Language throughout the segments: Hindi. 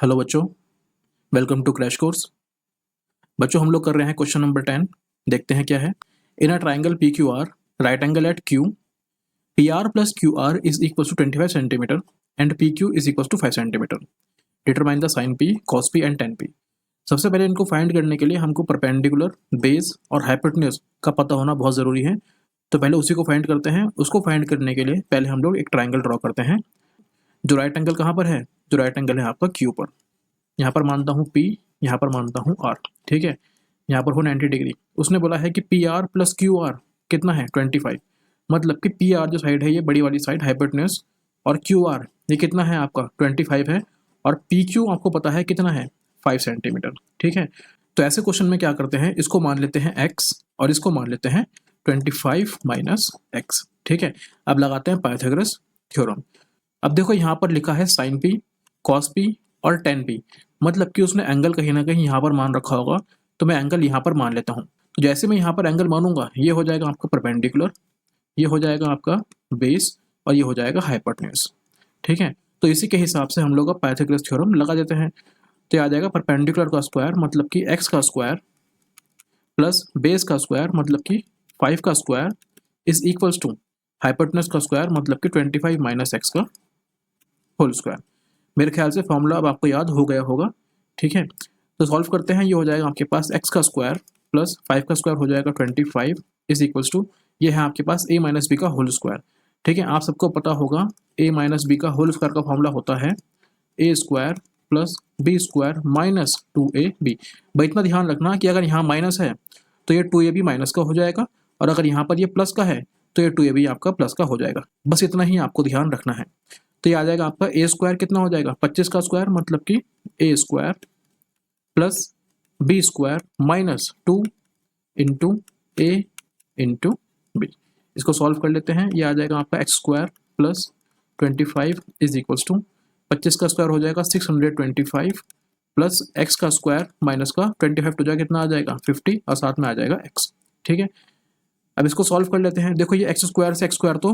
हेलो बच्चों, वेलकम टू क्रैश कोर्स। बच्चों हम लोग कर रहे हैं क्वेश्चन नंबर 10। देखते हैं क्या है। In a triangle P Q R, right angle at Q, P R plus Q R is equal to 25 centimetre and P Q is equal to 5 centimetre. Determine the sine P, cos P and tan P. सबसे पहले इनको फाइंड करने के लिए हमको परपेंडिकुलर, बेस और हाइपोटेन्यूज का पता होना बहुत ज़रूरी है। तो पहले उसी को फाइंड करते हैं। उसको फाइंड करने के लिए पहले हम लोग एक ट्राइंगल ड्रॉ करते हैं। जो राइट एंगल कहाँ पर है? जो राइट एंगल है आपका क्यू पर। यहाँ पर मानता हूँ P, यहाँ पर मानता हूँ R। ठीक है, यहाँ पर हो 90 डिग्री। उसने बोला है कि P R plus Q are कितना है? 25। मतलब कि पी आर जो साइड है ये बड़ी वाली साइड हाइपोटेन्यूज, और क्यू आर ये कितना है आपका? 25 है। और पी क्यू आपको पता है कितना है? 5 सेंटीमीटर। ठीक है, तो ऐसे क्वेश्चन में क्या करते हैं, इसको मान लेते हैं x और इसको मान लेते हैं 25 माइनस एक्स। ठीक है, अब लगाते हैं पाइथागोरस थ्योरम। अब देखो यहाँ पर लिखा है साइन पी, कॉस पी और टेन पी। मतलब कि उसने एंगल कहीं ना कहीं यहाँ पर मान रखा होगा, तो मैं एंगल यहाँ पर मान लेता हूँ। तो जैसे मैं यहाँ पर एंगल मानूंगा, ये हो जाएगा आपका परपेंडिकुलर, ये हो जाएगा आपका बेस और ये हो जाएगा हाइपोटेन्यूज। ठीक है, तो इसी के हिसाब से हम लोग अब पाइथागोरस थ्योरम लगा देते हैं। तो आ जाएगा परपेंडिकुलर का स्क्वायर मतलब कि एक्स का स्क्वायर प्लस बेस का स्क्वायर मतलब कि 5 का square is equals to hypotenuse का स्क्वायर मतलब कि 25 माइनस एक्स का होल स्क्वायर। मेरे ख्याल से फॉर्मूला अब आपको याद हो गया होगा। ठीक है, तो सॉल्व करते हैं। ये हो जाएगा आपके पास एक्स का स्क्वायर प्लस 5 का स्क्वायर हो जाएगा 25 इज इक्वल्स टू, ये है आपके पास ए माइनस बी का होल स्क्वायर। ठीक है, आप सबको पता होगा ए माइनस बी का होल स्क्वायर का फॉर्मूला होता है A square plus B square minus 2ab। भाई इतना ध्यान रखना कि अगर यहाँ माइनस है तो ये 2ab माइनस का हो जाएगा, और अगर यहाँ पर ये प्लस का है तो ये 2ab आपका प्लस का हो जाएगा। बस इतना ही आपको ध्यान रखना है। तो ये आ जाएगा आपका ए स्क्वायर कितना हो जाएगा? 25 का स्क्वायर मतलब कि A square plus B square minus 2 into A into B. इसको सॉल्व कर लेते हैं। ये आ जाएगा आपका X square plus 25 is equals to 25 का स्क्वायर हो जाएगा 625 प्लस एक्स का स्क्वायर माइनस का 25 हो जाएगा, कितना आ जाएगा? 50 और साथ में आ जाएगा एक्स। ठीक है, अब इसको सॉल्व कर लेते हैं। देखो ये एक्स स्क्वायर से एक्स स्क्वायर तो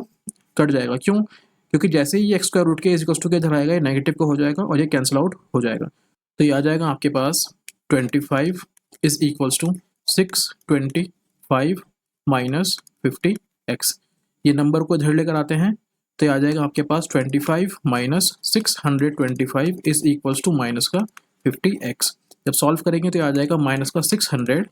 कट जाएगा, क्यों? क्योंकि जैसे ही एक्स स्क्वायर रूट के इज इक्वल्स टू के इधर आएगा, ये नेगेटिव का हो जाएगा और ये कैंसिल आउट हो जाएगा। तो ये आ जाएगा आपके पास 25 is equals to 625 minus 50x। ये नंबर को इधर लेकर आते हैं तो ये आ जाएगा आपके पास 25 minus 625 is equals to minus का 50x। जब सॉल्व करेंगे तो ये आ जाएगा माइनस का 600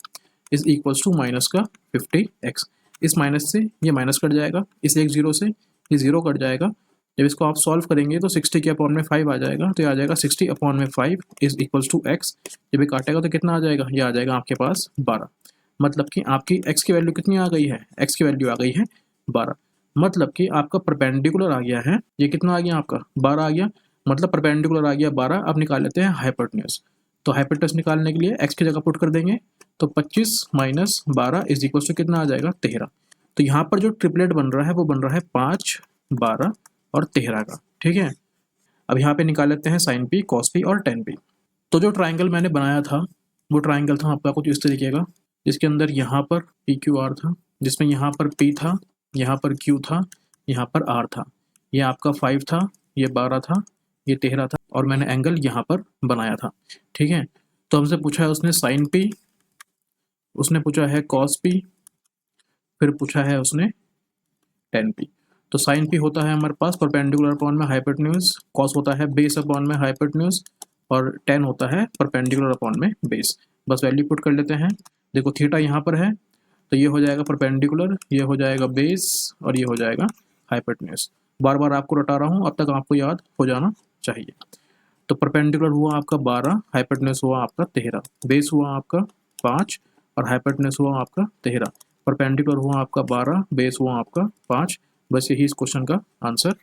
इज इक्वल्स टू माइनस का 50x। इस माइनस से ये माइनस कट जाएगा, इस एक जीरो से ये जीरो कट जाएगा। जब इसको आप सॉल्व करेंगे तो 60 के अपॉन में 5 आ जाएगा, तो ये आ जाएगा 60 अपॉन में 5 इज इक्वल्स टू x। जब ये काटेगा तो कितना आ जाएगा? ये आ जाएगा आपके पास 12। मतलब कि आपकी x की वैल्यू कितनी आ गई है? x की वैल्यू आ गई है 12। मतलब कि आपका परपेंडिकुलर आ गया है, ये कितना आ गया आपका? 12 आ गया। मतलब परपेंडिकुलर आ गया 12। अब निकाल लेते हैं हाइपोटेन्यूज। तो हाइपोटेन्यूज निकालने के लिए x की जगह पुट कर देंगे, तो 25 माइनस 12 इज इक्वल्स टू कितना आ जाएगा? 13। तो यहाँ पर जो ट्रिपलेट बन रहा है वो बन रहा है 5, 12 और 13 का। ठीक है, अब यहाँ पे निकाल लेते हैं साइन पी, कॉस पी और टेन पी। तो जो ट्राइंगल मैंने बनाया था वो ट्राइंगल था आपका कुछ इस तरीके का, जिसके अंदर यहाँ पर पी क्यू आर था, जिसमें यहाँ पर पी था, यहाँ पर क्यू था, यहाँ पर आर था। ये आपका 5 था, ये 12 था, ये 13 था, और मैंने एंगल यहाँ पर बनाया था। ठीक है, तो हमसे पूछा है उसने साइन पी, उसने पूछा है कॉस पी, फिर पूछा है उसने टेन पी। तो साइन पी होता है हमारे पास परपेंडिकुलर अपॉन में हाइपोटेन्यूज, कॉस होता है बेस अपॉन में हाइपोटेन्यूज, और टेन होता है परपेंडिकुलर अपॉन में बेस। बस वैल्यू पुट कर लेते हैं। देखो थीटा यहाँ पर है, तो ये हो जाएगा परपेंडिकुलर, ये हो जाएगा बेस और ये हो जाएगा हाइपोटेन्यूज। बार बार आपको रटा रहा हूँ, अब तक आपको याद हो जाना चाहिए। तो परपेंडिकुलर हुआ आपका 12, हाइपोटेन्यूज हुआ आपका 13, बेस हुआ आपका 5 और हाइपोटेन्यूज हुआ आपका 13। परपेंडिकुलर हुआ आपका 12, बेस हुआ आपका 5। बस यही इस क्वेश्चन का आंसर